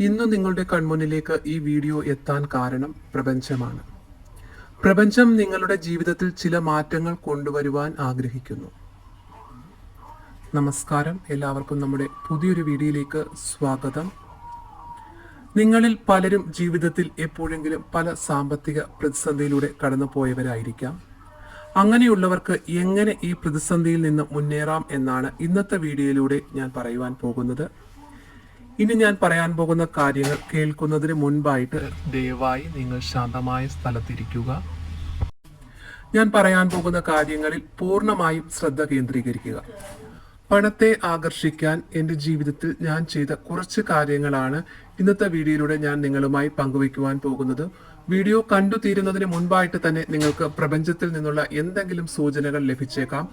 ഇന്ന് നിങ്ങളുടെ കൺമുന്നിലേക്ക് ഈ വീഡിയോ എത്താൻ കാരണം പ്രപഞ്ചമാണ്. പ്രപഞ്ചം നിങ്ങളുടെ ജീവിതത്തിൽ ചില മാറ്റങ്ങൾ കൊണ്ടുവരുവാൻ ആഗ്രഹിക്കുന്നു. നമസ്കാരം, എല്ലാവർക്കും നമ്മുടെ പുതിയൊരു വീഡിയോയിലേക്ക് സ്വാഗതം. നിങ്ങളിൽ പലരും ജീവിതത്തിൽ എപ്പോഴെങ്കിലും പല സാമ്പത്തിക പ്രതിസന്ധിയിലൂടെ കടന്നു പോയവരായിരിക്കാം. അങ്ങനെയുള്ളവർക്ക് എങ്ങനെ ഈ പ്രതിസന്ധിയിൽ നിന്ന് മുന്നേറാം എന്നാണ് ഇന്നത്തെ വീഡിയോയിലൂടെ ഞാൻ പറയുവാൻ പോകുന്നത്. ഇനി ഞാൻ പറയാൻ പോകുന്ന കാര്യങ്ങൾ കേൾക്കുന്നതിന് മുൻപായിട്ട് ദയവായി നിങ്ങൾ ശാന്തമായ സ്ഥലത്തിരിക്കുക. ഞാൻ പറയാൻ പോകുന്ന കാര്യങ്ങളിൽ പൂർണ്ണമായും ശ്രദ്ധ കേന്ദ്രീകരിക്കുക. പണത്തെ ആകർഷിക്കാൻ എൻ്റെ ജീവിതത്തിൽ ഞാൻ ചെയ്ത കുറച്ച് കാര്യങ്ങളാണ് ഇന്നത്തെ വീഡിയോയിലൂടെ ഞാൻ നിങ്ങളുമായി പങ്കുവയ്ക്കുവാൻ പോകുന്നത്. വീഡിയോ കണ്ടു തീരുന്നതിന് മുൻപായിട്ട് തന്നെ നിങ്ങൾക്ക് പ്രപഞ്ചത്തിൽ നിന്നുള്ള എന്തെങ്കിലും സൂചനകൾ ലഭിച്ചേക്കാം.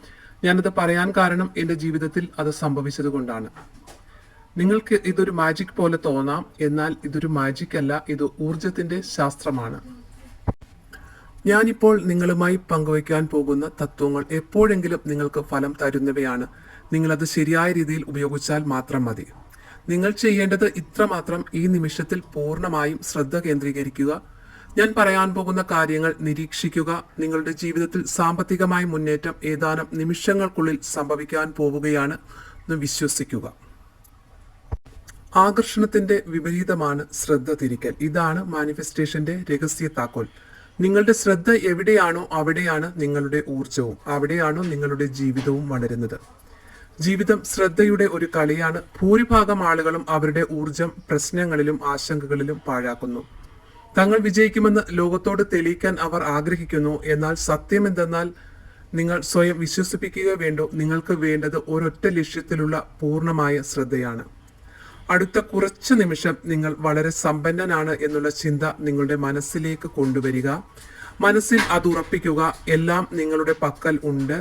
ഞാനത് പറയാൻ കാരണം എൻ്റെ ജീവിതത്തിൽ അത് സംഭവിച്ചത് കൊണ്ടാണ്. നിങ്ങൾക്ക് ഇതൊരു മാജിക് പോലെ തോന്നാം, എന്നാൽ ഇതൊരു മാജിക് അല്ല, ഇത് ഊർജത്തിന്റെ ശാസ്ത്രമാണ്. ഞാനിപ്പോൾ നിങ്ങളുമായി പങ്കുവയ്ക്കാൻ പോകുന്ന തത്വങ്ങൾ എപ്പോഴെങ്കിലും നിങ്ങൾക്ക് ഫലം തരുന്നവയാണ്. നിങ്ങളത് ശരിയായ രീതിയിൽ ഉപയോഗിച്ചാൽ മാത്രം മതി. നിങ്ങൾ ചെയ്യേണ്ടത് ഇത്രമാത്രം: ഈ നിമിഷത്തിൽ പൂർണ്ണമായും ശ്രദ്ധ കേന്ദ്രീകരിക്കുക. ഞാൻ പറയാൻ പോകുന്ന കാര്യങ്ങൾ നിരീക്ഷിക്കുക. നിങ്ങളുടെ ജീവിതത്തിൽ സാമ്പത്തികമായ മുന്നേറ്റം ഏതാനും നിമിഷങ്ങൾക്കുള്ളിൽ സംഭവിക്കാൻ പോവുകയാണ് എന്ന് വിശ്വസിക്കുക. ആകർഷണത്തിന്റെ വിപരീതമാണ് ശ്രദ്ധ തിരിക്കൽ. ഇതാണ് മാനിഫെസ്റ്റേഷന്റെ രഹസ്യ താക്കോൽ. നിങ്ങളുടെ ശ്രദ്ധ എവിടെയാണോ അവിടെയാണ് നിങ്ങളുടെ ഊർജവും, അവിടെയാണോ നിങ്ങളുടെ ജീവിതവും വളരുന്നത്. ജീവിതം ശ്രദ്ധയുടെ ഒരു കളിയാണ്. ഭൂരിഭാഗം ആളുകളും അവരുടെ ഊർജം പ്രശ്നങ്ങളിലും ആശങ്കകളിലും പാഴാക്കുന്നു. തങ്ങൾ വിജയിക്കുമെന്ന് ലോകത്തോട് തെളിയിക്കാൻ അവർ ആഗ്രഹിക്കുന്നു. എന്നാൽ സത്യം എന്തെന്നാൽ നിങ്ങൾ സ്വയം വിശ്വസിപ്പിക്കുക വേണ്ടോ. നിങ്ങൾക്ക് വേണ്ടത് ഒരൊറ്റ ലക്ഷ്യത്തിലുള്ള പൂർണ്ണമായ ശ്രദ്ധയാണ്. അടുത്ത കുറച്ച് നിമിഷം നിങ്ങൾ വളരെ സമ്പന്നനാണ് എന്നുള്ള ചിന്ത നിങ്ങളുടെ മനസ്സിലേക്ക് കൊണ്ടുവരിക. മനസ്സിൽ അത് ഉറപ്പിക്കുക. എല്ലാം നിങ്ങളുടെ പക്കൽ ഉണ്ട്.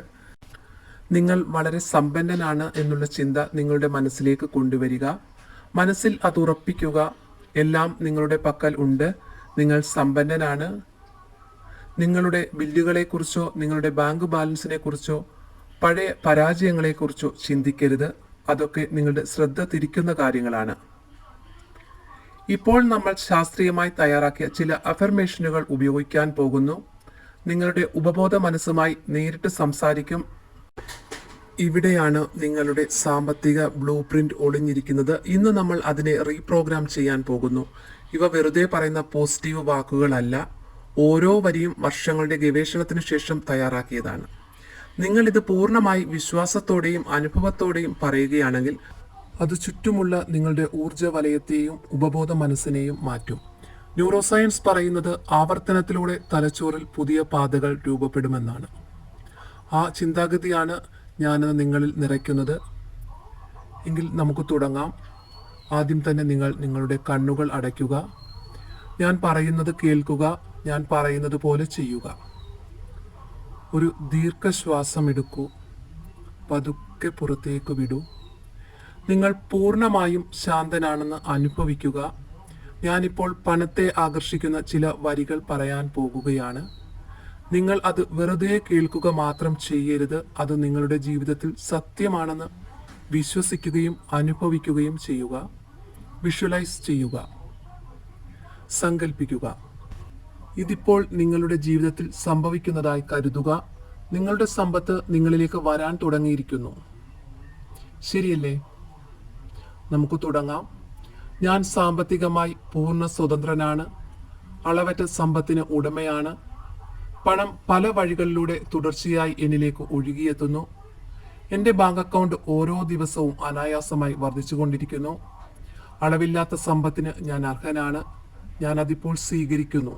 നിങ്ങൾ വളരെ സമ്പന്നനാണ് എന്നുള്ള ചിന്ത നിങ്ങളുടെ മനസ്സിലേക്ക് കൊണ്ടുവരിക. മനസ്സിൽ അത് ഉറപ്പിക്കുക. എല്ലാം നിങ്ങളുടെ പക്കൽ ഉണ്ട്. നിങ്ങൾ സമ്പന്നനാണ്. നിങ്ങളുടെ ബില്ലുകളെക്കുറിച്ചോ നിങ്ങളുടെ ബാങ്ക് ബാലൻസിനെ കുറിച്ചോ പഴയ പരാജയങ്ങളെക്കുറിച്ചോ ചിന്തിക്കരുത്. അതൊക്കെ നിങ്ങളുടെ ശ്രദ്ധ തിരിക്കുന്ന കാര്യങ്ങളാണ്. ഇപ്പോൾ നമ്മൾ ശാസ്ത്രീയമായി തയ്യാറാക്കിയ ചില അഫർമേഷനുകൾ ഉപയോഗിക്കാൻ പോകുന്നു. നിങ്ങളുടെ ഉപബോധ മനസ്സുമായി നേരിട്ട് സംസാരിക്കും. ഇവിടെയാണ് നിങ്ങളുടെ സാമ്പത്തിക ബ്ലൂ പ്രിന്റ് ഒളിഞ്ഞിരിക്കുന്നത്. ഇന്ന് നമ്മൾ അതിനെ റീപ്രോഗ്രാം ചെയ്യാൻ പോകുന്നു. ഇവ വെറുതെ പറയുന്ന പോസിറ്റീവ് വാക്കുകളല്ല. ഓരോ വരിയും വർഷങ്ങളുടെ ഗവേഷണത്തിന് ശേഷം തയ്യാറാക്കിയതാണ്. നിങ്ങൾ ഇത് പൂർണ്ണമായി വിശ്വാസത്തോടെയും അനുഭവത്തോടെയും പറയുകയാണെങ്കിൽ അത് ചുറ്റുമുള്ള നിങ്ങളുടെ ഊർജ വലയത്തെയും ഉപബോധ മനസ്സിനെയും മാറ്റും. ന്യൂറോ സയൻസ് പറയുന്നത് ആവർത്തനത്തിലൂടെ തലച്ചോറിൽ പുതിയ പാതകൾ രൂപപ്പെടുമെന്നാണ്. ആ ചിന്താഗതിയാണ് ഞാനത് നിങ്ങളിൽ നിറയ്ക്കുന്നത്. എങ്കിൽ നമുക്ക് തുടങ്ങാം. ആദ്യം തന്നെ നിങ്ങൾ നിങ്ങളുടെ കണ്ണുകൾ അടയ്ക്കുക. ഞാൻ പറയുന്നത് കേൾക്കുക. ഞാൻ പറയുന്നത് പോലെ ചെയ്യുക. ഒരു ദീർഘശ്വാസം എടുക്കൂ. പതുക്കെ പുറത്തേക്ക് വിടൂ. നിങ്ങൾ പൂർണ്ണമായും ശാന്തനാണെന്ന് അനുഭവിക്കുക. ഞാനിപ്പോൾ പണത്തെ ആകർഷിക്കുന്ന ചില വരികൾ പറയാൻ പോകുകയാണ്. നിങ്ങൾ അത് വെറുതെ കേൾക്കുക മാത്രം ചെയ്യരുത്. അത് നിങ്ങളുടെ ജീവിതത്തിൽ സത്യമാണെന്ന് വിശ്വസിക്കുകയും അനുഭവിക്കുകയും ചെയ്യുക. വിഷ്വലൈസ് ചെയ്യുക. സങ്കൽപ്പിക്കുക. ഇതിപ്പോൾ നിങ്ങളുടെ ജീവിതത്തിൽ സംഭവിക്കുന്നതായി കരുതുക. നിങ്ങളുടെ സമ്പത്ത് നിങ്ങളിലേക്ക് വരാൻ തുടങ്ങിയിരിക്കുന്നു. ശരിയല്ലേ? നമുക്ക് തുടങ്ങാം. ഞാൻ സാമ്പത്തികമായി പൂർണ്ണ സ്വതന്ത്രനാണ്. അളവറ്റ സമ്പത്തിന് ഉടമയാണ്. പണം പല വഴികളിലൂടെ തുടർച്ചയായി എന്നിലേക്ക് ഒഴുകിയെത്തുന്നു. എൻ്റെ ബാങ്ക് അക്കൗണ്ട് ഓരോ ദിവസവും അനായാസമായി വർദ്ധിച്ചുകൊണ്ടിരിക്കുന്നു. അളവില്ലാത്ത സമ്പത്തിന് ഞാൻ അർഹനാണ്. ഞാൻ അതിപ്പോൾ സ്വീകരിക്കുന്നു.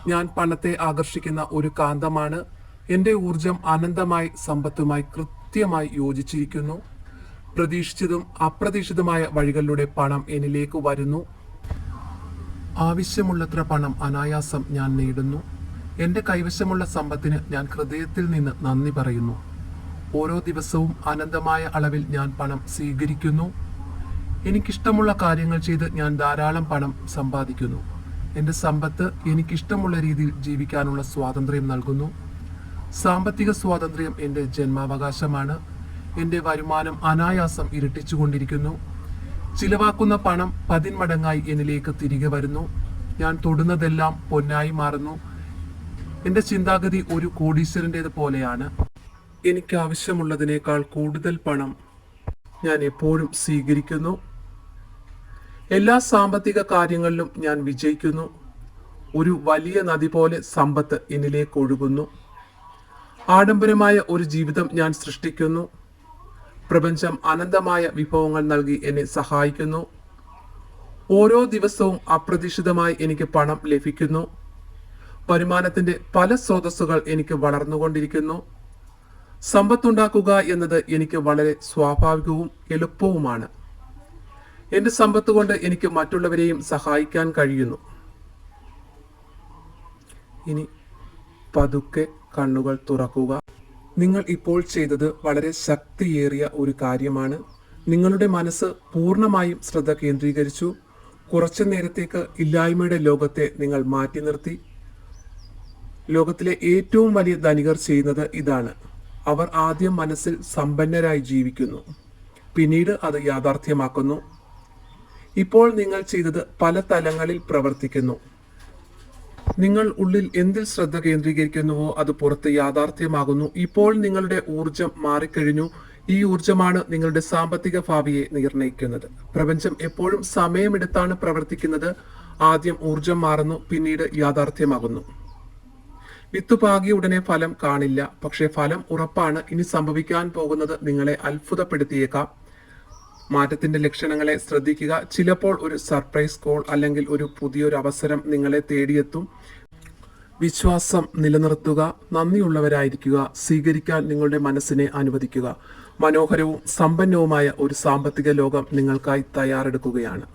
ഞാൻ പണത്തെ ആകർഷിക്കുന്ന ഒരു കാന്തമാണ്. എൻ്റെ ഊർജം അനന്തമായി സമ്പത്തുമായി കൃത്യമായി യോജിച്ചിരിക്കുന്നു. പ്രതീക്ഷിച്ചതും അപ്രതീക്ഷിതമായ വഴികളിലൂടെ പണം എന്നിലേക്ക് വരുന്നു. ആവശ്യമുള്ളത്ര പണം അനായാസം ഞാൻ നേടുന്നു. എൻ്റെ കൈവശമുള്ള സമ്പത്തിന് ഞാൻ ഹൃദയത്തിൽ നിന്ന് നന്ദി പറയുന്നു. ഓരോ ദിവസവും അനന്തമായ അളവിൽ ഞാൻ പണം സ്വീകരിക്കുന്നു. എനിക്കിഷ്ടമുള്ള കാര്യങ്ങൾ ചെയ്ത് ഞാൻ ധാരാളം പണം സമ്പാദിക്കുന്നു. എൻ്റെ സമ്പത്ത് എനിക്കിഷ്ടമുള്ള രീതിയിൽ ജീവിക്കാനുള്ള സ്വാതന്ത്ര്യം നൽകുന്നു. സാമ്പത്തിക സ്വാതന്ത്ര്യം എൻ്റെ ജന്മാവകാശമാണ്. എൻ്റെ വരുമാനം അനായാസം ഇരട്ടിച്ചുകൊണ്ടിരിക്കുന്നു. ചിലവാക്കുന്ന പണം 10 മടങ്ങായി എന്നിലേക്ക് തിരികെ വരുന്നു. ഞാൻ തൊടുന്നതെല്ലാം പൊന്നായി മാറുന്നു. എൻ്റെ ചിന്താഗതി ഒരു കോടീശ്വരൻ്റേത് പോലെയാണ്. എനിക്ക് ആവശ്യമുള്ളതിനേക്കാൾ കൂടുതൽ പണം ഞാൻ എപ്പോഴും സ്വീകരിക്കുന്നു. എല്ലാ സാമ്പത്തിക കാര്യങ്ങളിലും ഞാൻ വിജയിക്കുന്നു. ഒരു വലിയ നദി പോലെ സമ്പത്ത് എന്നിലേക്ക് ഒഴുകുന്നു. ആഡംബരമായ ഒരു ജീവിതം ഞാൻ സൃഷ്ടിക്കുന്നു. പ്രപഞ്ചം അനന്തമായ വിഭവങ്ങൾ നൽകി എന്നെ സഹായിക്കുന്നു. ഓരോ ദിവസവും അപ്രതീക്ഷിതമായി എനിക്ക് പണം ലഭിക്കുന്നു. വരുമാനത്തിന്റെ പല സ്രോതസ്സുകൾ എനിക്ക് വളർന്നുകൊണ്ടിരിക്കുന്നു. സമ്പത്തുണ്ടാക്കുക എന്നത് എനിക്ക് വളരെ സ്വാഭാവികവും എളുപ്പവുമാണ്. എൻ്റെ സമ്പത്ത് കൊണ്ട് എനിക്ക് മറ്റുള്ളവരെയും സഹായിക്കാൻ കഴിയുന്നു. ഇനി പതുക്കെ കണ്ണുകൾ തുറക്കുക. നിങ്ങൾ ഇപ്പോൾ ചെയ്തത് വളരെ ശക്തിയേറിയ ഒരു കാര്യമാണ്. നിങ്ങളുടെ മനസ്സ് പൂർണ്ണമായും ശ്രദ്ധ കേന്ദ്രീകരിച്ചു. കുറച്ചു നേരത്തേക്ക് ഇല്ലായ്മയുടെ ലോകത്തെ നിങ്ങൾ മാറ്റി നിർത്തി. ലോകത്തിലെ ഏറ്റവും വലിയ ധനികർ ചെയ്യുന്നത് ഇതാണ്. അവർ ആദ്യം മനസ്സിൽ സമ്പന്നരായി ജീവിക്കുന്നു, പിന്നീട് അത് യാഥാർത്ഥ്യമാക്കുന്നു. ഇപ്പോൾ നിങ്ങൾ ചെയ്തത് പല തലങ്ങളിൽ പ്രവർത്തിക്കുന്നു. നിങ്ങൾ ഉള്ളിൽ എന്തിൽ ശ്രദ്ധ കേന്ദ്രീകരിക്കുന്നുവോ അത് പുറത്ത് യാഥാർത്ഥ്യമാകുന്നു. ഇപ്പോൾ നിങ്ങളുടെ ഊർജം മാറിക്കഴിഞ്ഞു. ഈ ഊർജമാണ് നിങ്ങളുടെ സാമ്പത്തിക ഭാവിയെ നിർണ്ണയിക്കുന്നത്. പ്രപഞ്ചം എപ്പോഴും സമയമെടുത്താണ് പ്രവർത്തിക്കുന്നത്. ആദ്യം ഊർജം മാറുന്നു, പിന്നീട് യാഥാർത്ഥ്യമാകുന്നു. വിത്ത് പാകിയ ഉടനെ ഫലം കാണില്ല, പക്ഷേ ഫലം ഉറപ്പാണ്. ഇനി സംഭവിക്കാൻ പോകുന്നത് നിങ്ങളെ അത്ഭുതപ്പെടുത്തിയേക്കാം. മാറ്റത്തിന്റെ ലക്ഷണങ്ങളെ ശ്രദ്ധിക്കുക. ചിലപ്പോൾ ഒരു സർപ്രൈസ് കോൾ അല്ലെങ്കിൽ ഒരു പുതിയൊരു അവസരം നിങ്ങളെ തേടിയെത്തും. വിശ്വാസം നിലനിർത്തുക, നന്ദിയുള്ളവരായിരിക്കുക, സ്വീകരിക്കാൻ നിങ്ങളുടെ മനസ്സിനെ അനുവദിക്കുക. മനോഹരവും സമ്പന്നവുമായ ഒരു സാമ്പത്തിക ലോകം നിങ്ങൾക്കായി തയ്യാറെടുക്കുകയാണ്.